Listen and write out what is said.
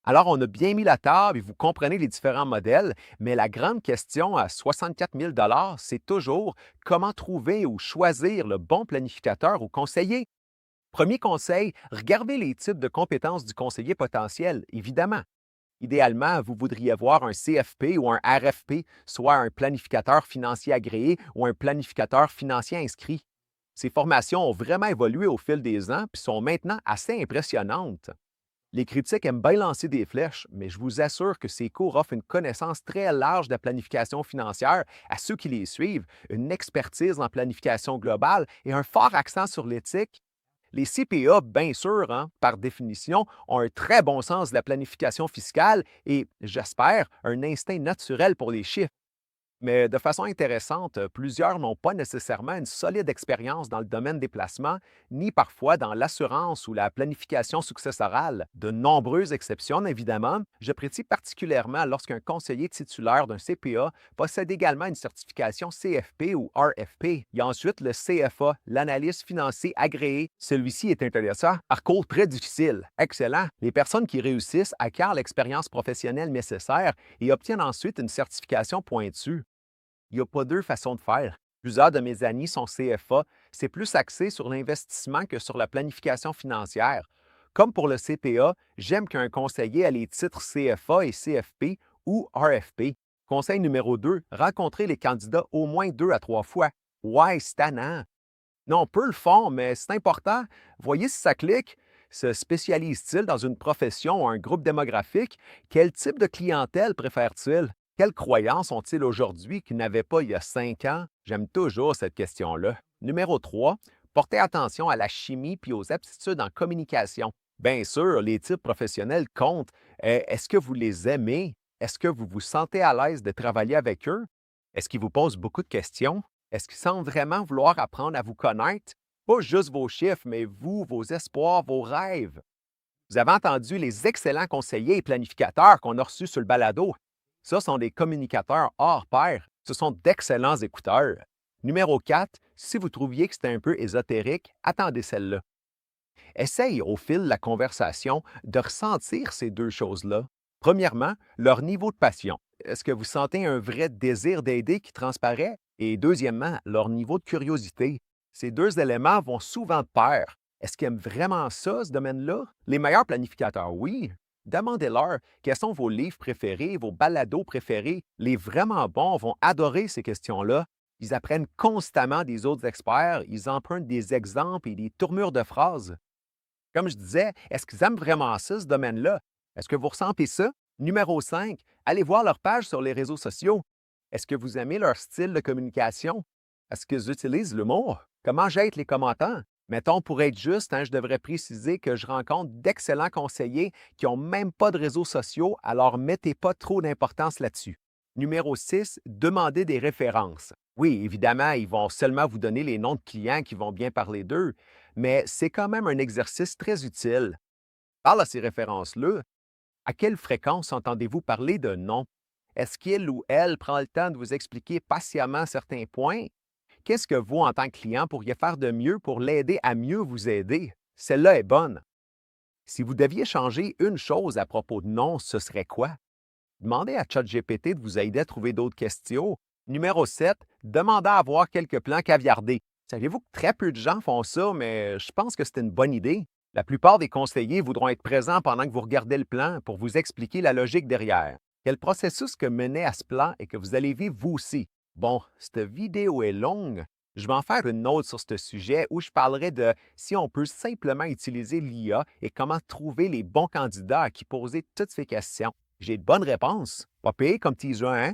Alors, on a bien mis la table et vous comprenez les différents modèles, mais la grande question à 64 000 c'est toujours comment trouver ou choisir le bon planificateur ou conseiller. Premier conseil, regardez les types de compétences du conseiller potentiel, évidemment. Idéalement, vous voudriez voir un CFP ou un RFP, soit un planificateur financier agréé ou un planificateur financier inscrit. Ces formations ont vraiment évolué au fil des ans et sont maintenant assez impressionnantes. Les critiques aiment bien lancer des flèches, mais je vous assure que ces cours offrent une connaissance très large de la planification financière à ceux qui les suivent, une expertise en planification globale et un fort accent sur l'éthique. Les CPA, bien sûr, par définition, ont un très bon sens de la planification fiscale et, j'espère, un instinct naturel pour les chiffres. Mais de façon intéressante, plusieurs n'ont pas nécessairement une solide expérience dans le domaine des placements, ni parfois dans l'assurance ou la planification successorale. De nombreuses exceptions, évidemment. J'apprécie particulièrement lorsqu'un conseiller titulaire d'un CPA possède également une certification CFP ou RFP. Il y a ensuite le CFA, l'analyse financier agréé. Celui-ci est intéressant, parcours très difficile. Excellent. Les personnes qui réussissent acquièrent l'expérience professionnelle nécessaire et obtiennent ensuite une certification pointue. Il n'y a pas deux façons de faire. Plusieurs de mes amis sont CFA. C'est plus axé sur l'investissement que sur la planification financière. Comme pour le CPA, j'aime qu'un conseiller ait les titres CFA et CFP ou RFP. Conseil numéro 2, rencontrer les candidats au moins 2 à 3 fois. Ouais, c'est tannant. Non, peu le font, mais c'est important. Voyez si ça clique. Se spécialise-t-il dans une profession ou un groupe démographique? Quel type de clientèle préfère-t-il? Quelles croyances ont-ils aujourd'hui qu'ils n'avaient pas il y a 5 ans? J'aime toujours cette question-là. Numéro 3, portez attention à la chimie puis aux aptitudes en communication. Bien sûr, les types professionnels comptent. Est-ce que vous les aimez? Est-ce que vous vous sentez à l'aise de travailler avec eux? Est-ce qu'ils vous posent beaucoup de questions? Est-ce qu'ils semblent vraiment vouloir apprendre à vous connaître? Pas juste vos chiffres, mais vous, vos espoirs, vos rêves. Vous avez entendu les excellents conseillers et planificateurs qu'on a reçus sur le balado. Ça sont des communicateurs hors pair. Ce sont d'excellents écouteurs. Numéro 4, si vous trouviez que c'était un peu ésotérique, attendez celle-là. Essaye, au fil de la conversation, de ressentir ces deux choses-là. Premièrement, leur niveau de passion. Est-ce que vous sentez un vrai désir d'aider qui transparaît? Et deuxièmement, leur niveau de curiosité. Ces deux éléments vont souvent de pair. Est-ce qu'ils aiment vraiment ça, ce domaine-là? Les meilleurs planificateurs, oui. Demandez-leur quels sont vos livres préférés, vos balados préférés. Les vraiment bons vont adorer ces questions-là. Ils apprennent constamment des autres experts, ils empruntent des exemples et des tournures de phrases. Comme je disais, est-ce qu'ils aiment vraiment ça, ce domaine-là? Est-ce que vous ressentez ça? Numéro 5, allez voir leur page sur les réseaux sociaux. Est-ce que vous aimez leur style de communication? Est-ce qu'ils utilisent l'humour? Comment jettent les commentaires? Mettons, pour être juste, je devrais préciser que je rencontre d'excellents conseillers qui n'ont même pas de réseaux sociaux, alors mettez pas trop d'importance là-dessus. Numéro 6, demandez des références. Oui, évidemment, ils vont seulement vous donner les noms de clients qui vont bien parler d'eux, mais c'est quand même un exercice très utile. Parle à ces références-là. À quelle fréquence entendez-vous parler de nom? Est-ce qu'il ou elle prend le temps de vous expliquer patiemment certains points? Qu'est-ce que vous, en tant que client, pourriez faire de mieux pour l'aider à mieux vous aider? Celle-là est bonne. Si vous deviez changer une chose à propos de nom, ce serait quoi? Demandez à ChatGPT de vous aider à trouver d'autres questions. Numéro 7, demandez à avoir quelques plans caviardés. Savez-vous que très peu de gens font ça, mais je pense que c'est une bonne idée. La plupart des conseillers voudront être présents pendant que vous regardez le plan pour vous expliquer la logique derrière. Quel processus que menait à ce plan et que vous allez vivre vous aussi. Bon, cette vidéo est longue. Je vais en faire une autre sur ce sujet où je parlerai de si on peut simplement utiliser l'IA et comment trouver les bons candidats à qui poser toutes ces questions. J'ai de bonnes réponses. Pas pire comme teaser, hein?